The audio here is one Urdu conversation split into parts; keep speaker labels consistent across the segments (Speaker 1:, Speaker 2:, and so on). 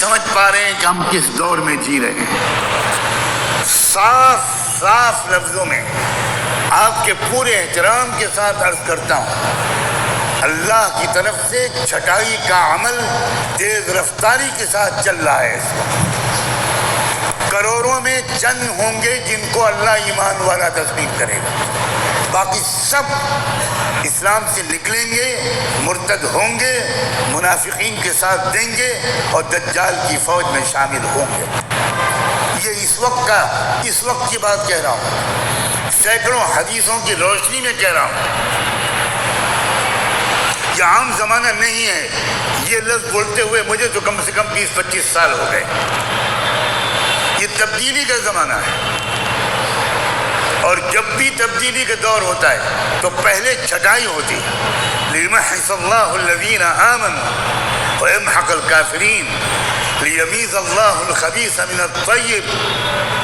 Speaker 1: سمجھ پا رہے ہیں کہ ہم کس دور میں جی رہے ہیں۔ صاف صاف لفظوں میں آپ کے پورے احترام کے ساتھ عرض کرتا ہوں، اللہ کی طرف سے چھٹائی کا عمل تیز رفتاری کے ساتھ چل رہا ہے۔ اس وقت کروڑوں میں چند ہوں گے جن کو اللہ ایمان والا تسلیم کرے گا، باقی سب اسلام سے نکلیں گے، مرتد ہوں گے، منافقین کے ساتھ دیں گے اور دجال کی فوج میں شامل ہوں گے۔ یہ اس وقت کی بات کہہ رہا ہوں، سینکڑوں حدیثوں کی روشنی میں کہہ رہا ہوں۔ یہ عام زمانہ نہیں ہے، یہ لفظ بولتے ہوئے مجھے تو کم سے کم 20-25 سال ہو گئے۔ یہ تبدیلی کا زمانہ ہے، اور جب بھی تبدیلی کا دور ہوتا ہے تو پہلے چھٹائی ہوتی ہے۔ لِيُمَحِّصَ اللَّهُ الَّذِينَ آمَنُوا وَيَمْحَقَ الْكَافِرِينَ لِيَمِيزَ اللَّهُ الْخَبِيثَ مِنَ الطَّيِّبِ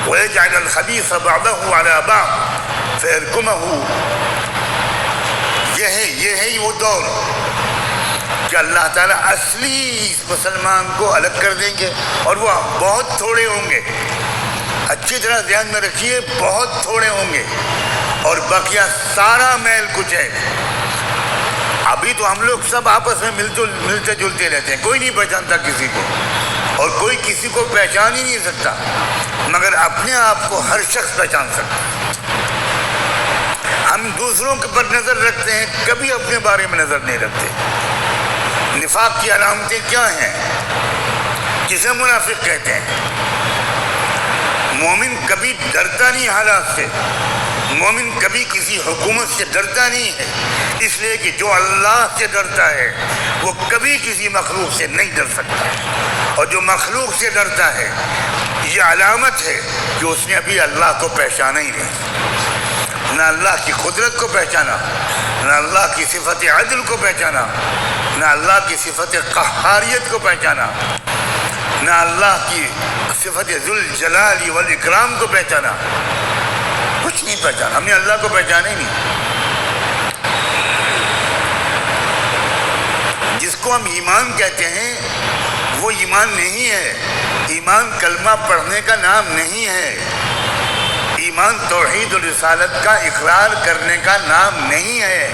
Speaker 1: وَيَجْعَلَ الْخَبِيثَ بَعْضَهُ عَلَى بَعْضٍ فَيَرْكُمَهُ۔ یہ ہے وہ دور کہ اللہ تعالیٰ اصلی اس مسلمان کو الگ کر دیں گے، اور وہ بہت تھوڑے ہوں گے۔ اچھی طرح ذہن میں رکھیے، بہت تھوڑے ہوں گے، اور بقیہ سارا میل کچھ ہے۔ ابھی تو ہم لوگ سب آپس میں ملتے جلتے رہتے ہیں، کوئی نہیں پہچانتا کسی کو، اور کوئی کسی کو پہچان ہی نہیں سکتا، مگر اپنے آپ کو ہر شخص پہچان سکتا ہے۔ ہم دوسروں کے پر نظر رکھتے ہیں، کبھی اپنے بارے میں نظر نہیں رکھتے۔ نفاق کی علامتیں کیا ہیں؟ کسے منافق کہتے ہیں؟ مومن کبھی ڈرتا نہیں حالات سے، مومن کبھی کسی حکومت سے ڈرتا نہیں ہے، اس لیے کہ جو اللہ سے ڈرتا ہے وہ کبھی کسی مخلوق سے نہیں ڈر سکتا، اور جو مخلوق سے ڈرتا ہے یہ علامت ہے کہ اس نے ابھی اللہ کو پہچانا ہی نہیں، نہ اللہ کی قدرت کو پہچانا، نہ اللہ کی صفت عدل کو پہچانا، نہ اللہ کی صفت قہاریت کو پہچانا، نہ اللہ کی صفت ذوالجلال والاکرام کو پہچانا، کچھ نہیں پہچانا۔ ہم نے اللہ کو پہچانا ہی نہیں۔ جس کو ہم ایمان کہتے ہیں وہ ایمان نہیں ہے، ایمان کلمہ پڑھنے کا نام نہیں ہے، ایمان توحید و رسالت کا اقرار کرنے کا نام نہیں ہے۔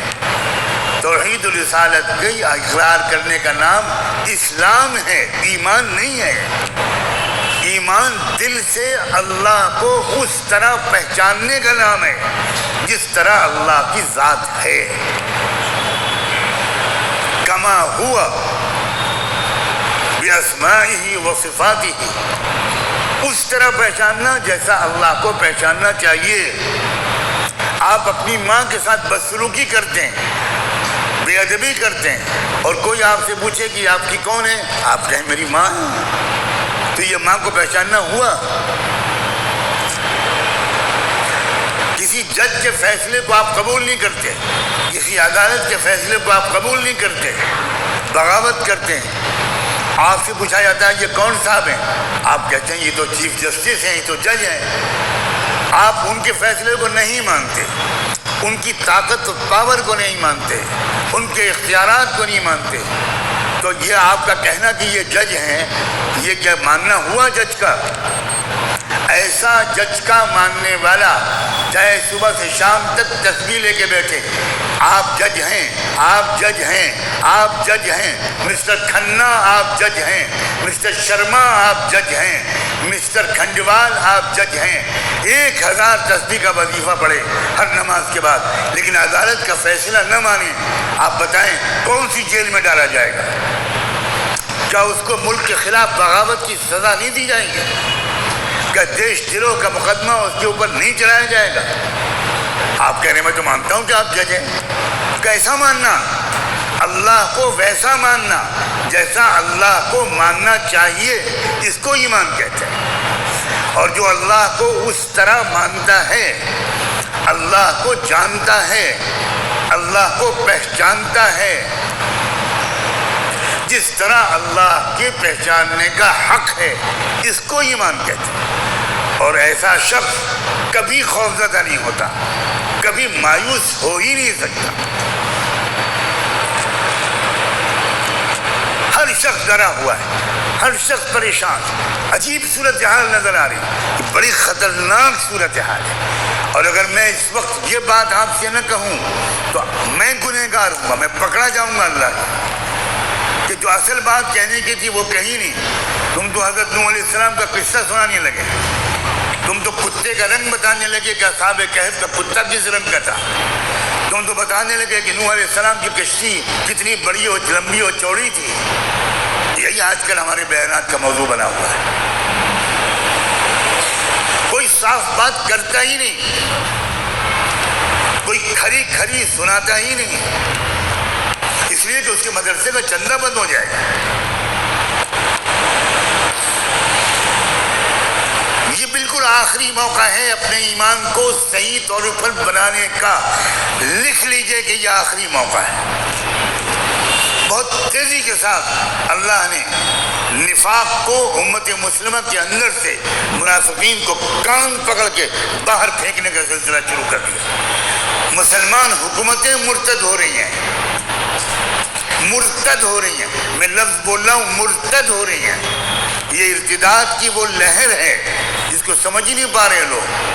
Speaker 1: توحید و رسالت کا اقرار کرنے کا نام اسلام ہے، ایمان نہیں ہے۔ ایمان دل سے اللہ کو اس طرح پہچاننے کا نام ہے جس طرح اللہ کی ذات ہے، کما ہوا باسمائہ و صفاتہ، اس طرح پہچاننا جیسا اللہ کو پہچاننا چاہیے۔ آپ اپنی ماں کے ساتھ بدسلوکی کرتے ہیں، بے ادبی کرتے ہیں، اور کوئی آپ سے پوچھے کہ آپ کی کون ہے، آپ کہیں میری ماں ہے، تو یہ ماں کو پہچاننا ہوا؟ کسی جج کے فیصلے کو آپ قبول نہیں کرتے، کسی عدالت کے فیصلے کو آپ قبول نہیں کرتے، بغاوت کرتے ہیں۔ آپ سے پوچھا جاتا ہے یہ کون صاحب ہیں، آپ کہتے ہیں یہ تو چیف جسٹس ہیں، یہ تو جج ہیں۔ آپ ان کے فیصلے کو نہیں مانتے، ان کی طاقت و پاور کو نہیں مانتے، ان کے اختیارات کو نہیں مانتے، تو یہ آپ کا کہنا کہ یہ جج ہیں، یہ کیا ماننا ہوا جج کا؟ ایسا جج کا ماننے والا چاہے صبح سے شام تک تسبیح لے کے بیٹھے، آپ جج ہیں، آپ جج ہیں، آپ جج ہیں، مسٹر کھنہ آپ جج ہیں، مسٹر شرما آپ جج ہیں، مسٹر کھنڈوال آپ جج ہیں، 1000 تسبیح کا وظیفہ پڑھے ہر نماز کے بعد، لیکن عدالت کا فیصلہ نہ مانے، آپ بتائیں کون سی جیل میں ڈالا جائے گا؟ کیا اس کو ملک کے خلاف بغاوت کی سزا نہیں دی جائے گی؟ کیا دیش دروہ کا مقدمہ اس کے اوپر نہیں چلایا جائے گا؟ آپ کہہ رہے ہیں میں تو مانتا ہوں کہ آپ جج ہیں۔ کیسا ماننا؟ اللہ کو ویسا ماننا جیسا اللہ کو ماننا چاہیے، اس کو ایمان کہتے ہیں۔ اور جو اللہ کو اس طرح مانتا ہے، اللہ کو جانتا ہے، اللہ کو پہچانتا ہے جس طرح اللہ کے پہچاننے کا حق ہے، اس کو ایمان کہتے ہیں۔ اور ایسا شخص کبھی خوفزدہ نہیں ہوتا، کبھی مایوس ہو ہی نہیں سکتا۔ ہر شخص ڈرا ہوا ہے، ہر شخص پریشان، عجیب صورتحال نظر آ رہی، بڑی خطرناک صورتحال ہے۔ اور اگر میں اس وقت یہ بات آپ سے نہ کہوں تو میں گنہگار ہوں گا، میں پکڑا جاؤں گا اللہ کہ جو اصل بات کہنے کی تھی وہ کہی نہیں۔ تم تو حضرت نوح علیہ السلام کا قصہ سنانے لگے، تم تو کتے کا رنگ بتانے لگے کہ اصحاب کہف کا کتا کس رنگ کا تھا، تم تو بتانے لگے کہ نوح علیہ السلام کی کشتی کتنی بڑی اور لمبی اور چوڑی تھی۔ یہی آج کل ہمارے بیانات کا موضوع بنا ہوا ہے۔ کوئی صاف بات کرتا ہی نہیں، کوئی کھری کھری سناتا ہی نہیں، اس لیے کہ اس کے مدرسے کا چندہ بند ہو جائے گا۔ یہ بالکل آخری موقع ہے اپنے ایمان کو صحیح طور پر بنانے کا، لکھ لیجئے کہ یہ آخری موقع ہے۔ بہت تیزی کے ساتھ اللہ نے نفاق کو امت مسلمہ کے اندر سے منافقین کو کان پکڑ کے باہر پھینکنے کا سلسلہ شروع کر دیا۔ مسلمان حکومتیں مرتد ہو رہی ہیں، مرتد ہو رہی ہیں، میں لفظ بول رہا ہوں مرتد ہو رہی ہیں۔ یہ ارتداد کی وہ لہر ہے جس کو سمجھ ہی نہیں پا رہے لوگ۔